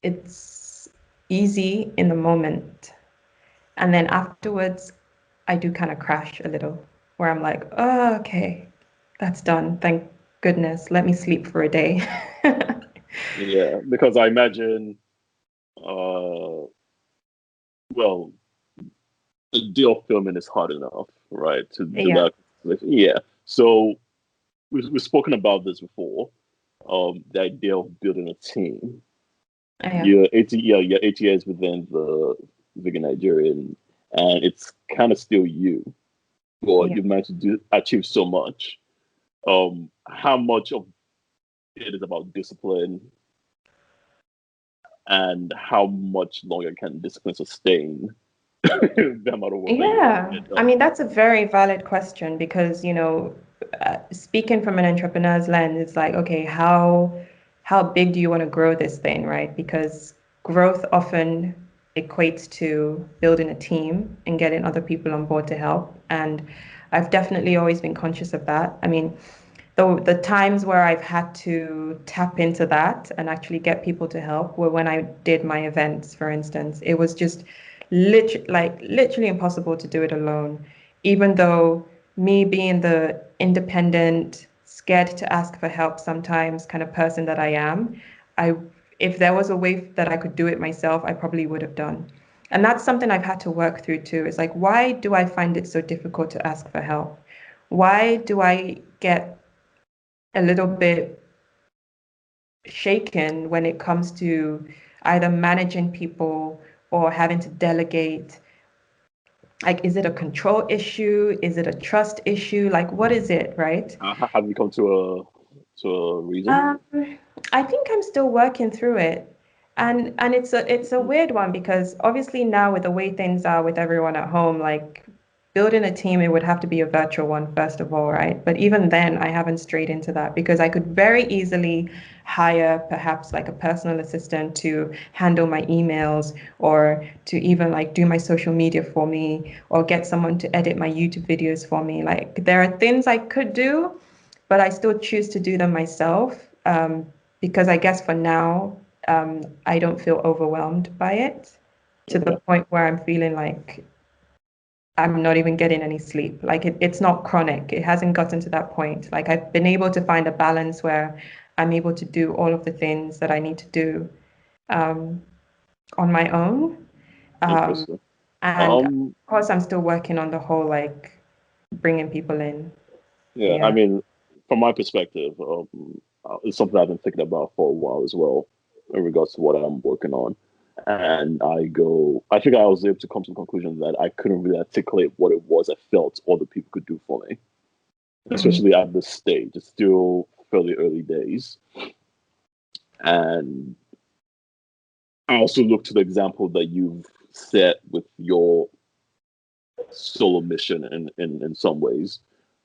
it's easy in the moment. And then afterwards, I do kind of crash a little, where I'm like, oh, okay, that's done. Thank goodness. Let me sleep for a day. Yeah, because I imagine, well, the deal filming is hard enough, right? To do Yeah. that, yeah. So we've spoken about this before. The idea of building a team. Yeah. You're 8 years within the Vegan Nigerian, and it's kind of still you. But Yeah. you've managed to achieve so much. How much of it is about discipline, and how much longer can discipline sustain the amount of work that you want to Yeah, get I done? mean, that's a very valid question because, speaking from an entrepreneur's lens, it's like, okay, how big do you want to grow this thing, right? Because growth often equates to building a team and getting other people on board to help. And I've definitely always been conscious of that. I mean, the times where I've had to tap into that and actually get people to help were when I did my events, for instance. It was just literally impossible to do it alone, even though me being the independent, scared to ask for help sometimes kind of person that I am, I if there was a way that I could do it myself, I probably would have done. And that's something I've had to work through too. It's like, why do I find it so difficult to ask for help? Why do I get a little bit shaken when it comes to either managing people or having to delegate? Like, is it a control issue? Is it a trust issue? Like, what is it, right? Have you come to a reason? Um, I think I'm still working through it. And it's a Mhm. weird one because obviously now with the way things are with everyone at home, like building a team, it would have to be a virtual one first of all, right? But even then, I haven't strayed into that because I could very easily hire perhaps like a personal assistant to handle my emails or to even like do my social media for me or get someone to edit my YouTube videos for me. Like there are things I could do, but I still choose to do them myself because I guess for now, I don't feel overwhelmed by it to the Okay. point where I'm feeling like I'm not even getting any sleep. Like it's not chronic. It hasn't gotten to that point. Like I've been able to find a balance where I'm able to do all of the things that I need to do um, on my own. Um, Interesting. and of Um, course, I'm still working on the whole like bringing people in. yeah, I Yeah. mean, from my perspective, it's something I've been thinking about for a while as well, in regards to what I'm working on. And I think I was able to come to the conclusion that I couldn't really articulate what it was I felt other people could do for me, Mhm. especially at this stage. It's still fairly early days. And I also look to the example that you've set with your solo mission in some ways.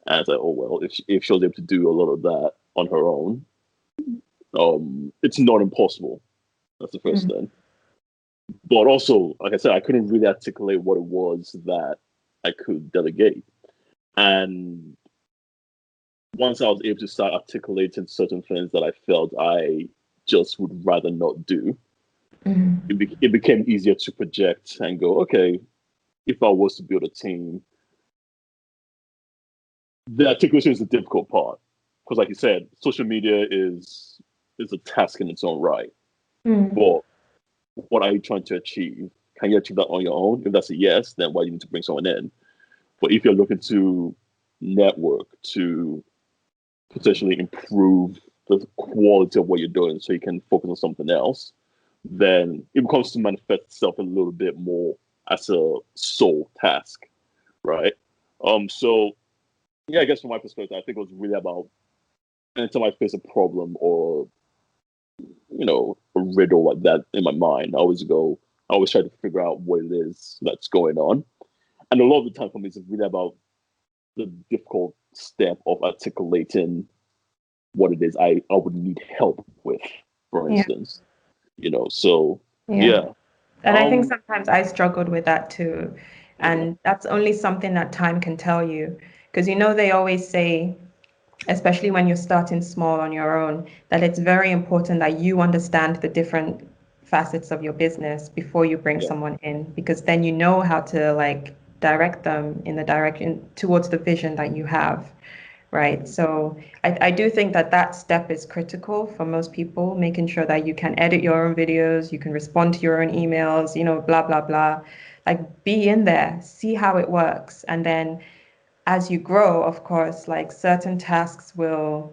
And I was like, oh well, if she was able to do a lot of that on her own, it's not impossible. That's the first Mhm. thing. But also, like I said, I couldn't really articulate what it was that I could delegate. And once I was able to start articulating certain things that I felt I just would rather not do, Mhm. it became easier to project and go, okay, if I was to build a team, the articulation is the difficult part. Because, like you said, social media is a task in its own right. Mhm. But what are you trying to achieve? Can you achieve that on your own? If that's a yes, then why do you need to bring someone in? But if you're looking to network to potentially improve the quality of what you're doing so you can focus on something else, then it becomes to manifest itself a little bit more as a sole task, right? So yeah, I guess from my perspective, I think it was really about anytime I face a problem or a riddle like that in my mind, I always try to figure out what it is that's going on. And a lot of the time for me, it's really about the difficult step of articulating what it is I would need help with, for Yeah. instance. So Yeah. yeah. And I think Um, sometimes I struggled with that too. okay. And that's only something that time can tell you. Because they always say, especially when you're starting small on your own, that it's very important that you understand the different facets of your business before you bring Yeah. someone in, because then you know how to like direct them in the direction towards the vision that you have. Right. So I do think that that step is critical for most people, making sure that you can edit your own videos, you can respond to your own emails, blah, blah, blah. Like be in there, see how it works. And then as you grow, of course, like certain tasks will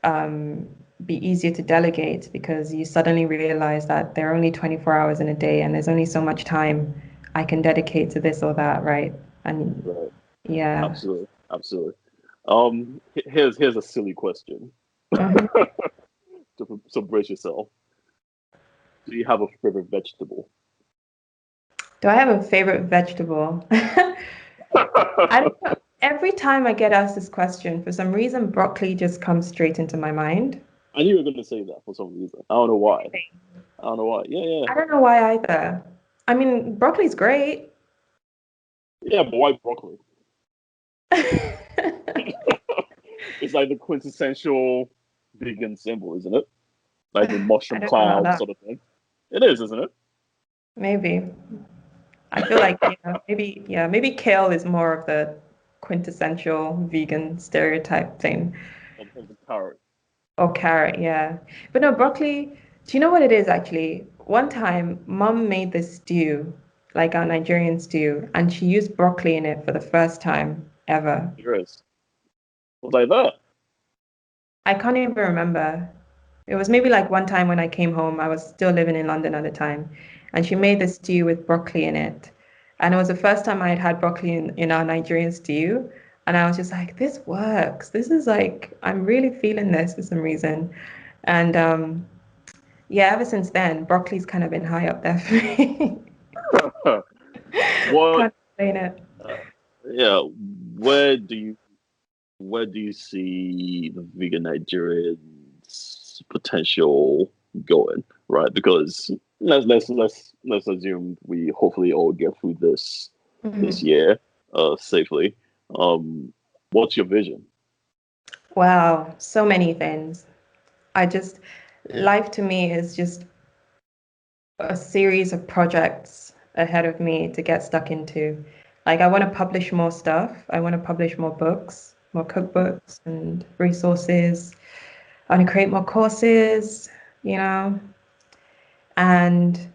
um, be easier to delegate because you suddenly realize that there are only 24 hours in a day and there's only so much time I can dedicate to this or that, right? And Right. yeah. Absolutely. Absolutely. Here's a silly question. Mhm. So brace yourself. Do you have a favorite vegetable? Do I have a favorite vegetable? I don't know. Every time I get asked this question, for some reason, broccoli just comes straight into my mind. I knew you were going to say that for some reason. I don't know why. I don't know why. Yeah, yeah, I don't know why either. I mean, broccoli's great. yeah. But why broccoli? It's like the quintessential vegan symbol, isn't it? Like the I mushroom don't know about cloud that. sort of thing. It is, isn't it? Maybe. I feel like, maybe, yeah, maybe kale is more of the quintessential vegan stereotype thing. Of the carrot. Or carrot, yeah. But no, Yeah, broccoli, do you know what it is actually? One time, mom made this stew, like our Nigerian stew, and she used broccoli in it for the first time ever. there is. It was like that. I can't even remember. It was maybe like one time when I came home. I was still living in London at the time, and she made this stew with broccoli in it. And it was the first time I had had broccoli in our Nigerian stew. And I was just like, this works. This is like, I'm really feeling this for some reason. And yeah, ever since then, broccoli's kind of been high up there for me. What? Can't explain it. Uh, yeah. Where do you where do you see the vegan Nigerian's potential going? Right, because let's assume we hopefully all get through this Mhm. year safely. Um, what's your vision? Wow, so many things. I just, life to me is just a series of projects ahead of me to get stuck into. Like, I want to publish more stuff. I want to publish more books, more cookbooks and resources. I want to create more courses, you know, and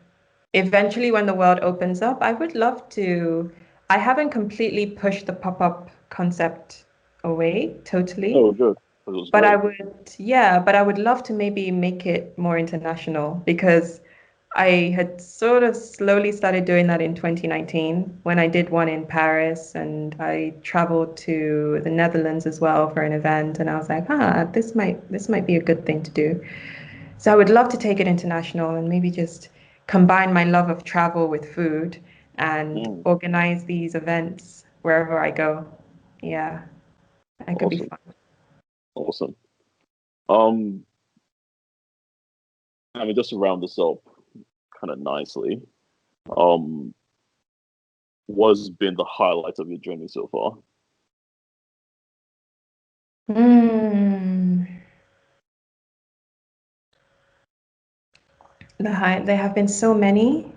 eventually when the world opens up, I would love to. I haven't completely pushed the pop-up concept away totally, Oh, good. That was but I great. would, yeah, but I would love to maybe make it more international because I had sort of slowly started doing that in 2019 when I did one in Paris and I traveled to the Netherlands as well for an event and I was like, this might be a good thing to do. So I would love to take it international and maybe just combine my love of travel with food and Mm, organize these events wherever I go. Yeah, that could be awesome, fun. awesome. Um, I mean, just to round this up kind of nicely, um, what's been the highlight of your journey so far? Mm, there have been so many.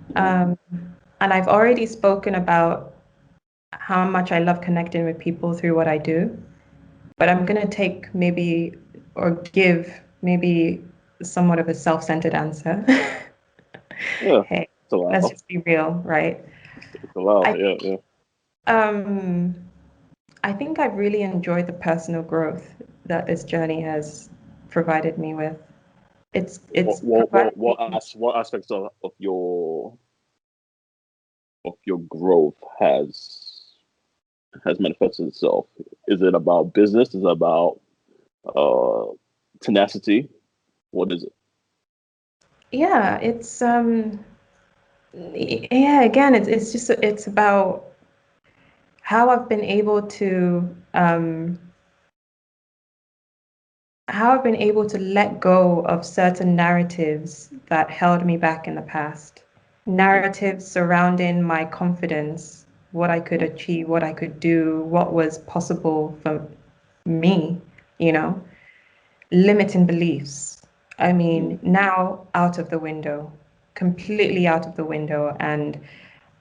Mhm. Um, and I've already spoken about how much I love connecting with people through what I do. But I'm going to take maybe or give maybe somewhat of a self-centered answer. Yeah, Hey, it's let's allowed. just be real, right? It's allowed. I Yeah, yeah. um I think I've really enjoyed the personal growth that this journey has provided me with. It's provided me. What aspects of your growth has manifested itself? Is it about business? Is it about uh, tenacity? What is it? Yeah, yeah, again, it's just it's about how I've been able to let go of certain narratives that held me back in the past. Mm, Narratives surrounding my confidence, what I could mm, achieve, what I could do, what was possible for me, you know, limiting beliefs. I mm, mean, now out of the window, completely out of the window. And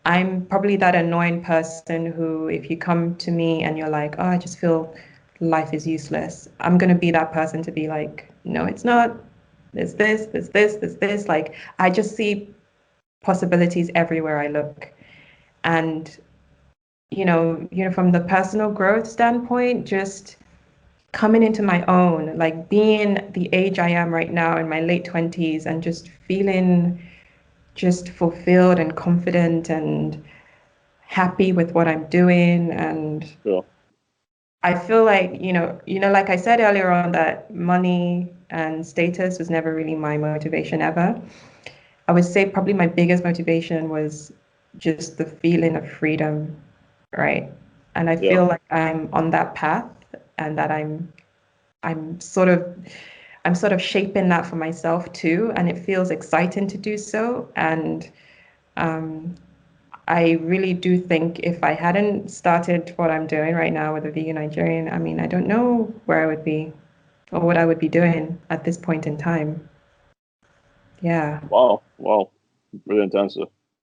I'm probably that annoying person who, if you come to me and you're like, oh, I just feel life is useless, I'm going to be that person to be like, no, it's not. There's this, there's this, there's this. Like, I just see possibilities everywhere I look. And, from the personal growth standpoint, just coming into my own, like being the age I am right now in my late 20s and just feeling just fulfilled and confident and happy with what I'm doing. And sure. I feel like, like I said earlier on, that money and status was never really my motivation ever. I would say probably my biggest motivation was just the feeling of freedom, right? And I Yeah. feel like I'm on that path and that I'm sort of I'm sort of shaping that for myself too, and it feels exciting to do so. And um, I really do think if I hadn't started what I'm doing right now with the Vegan Nigerian, I mean, I don't know where I would be or what I would be doing at this point in time. Yeah. Wow. Wow. Brilliant answer.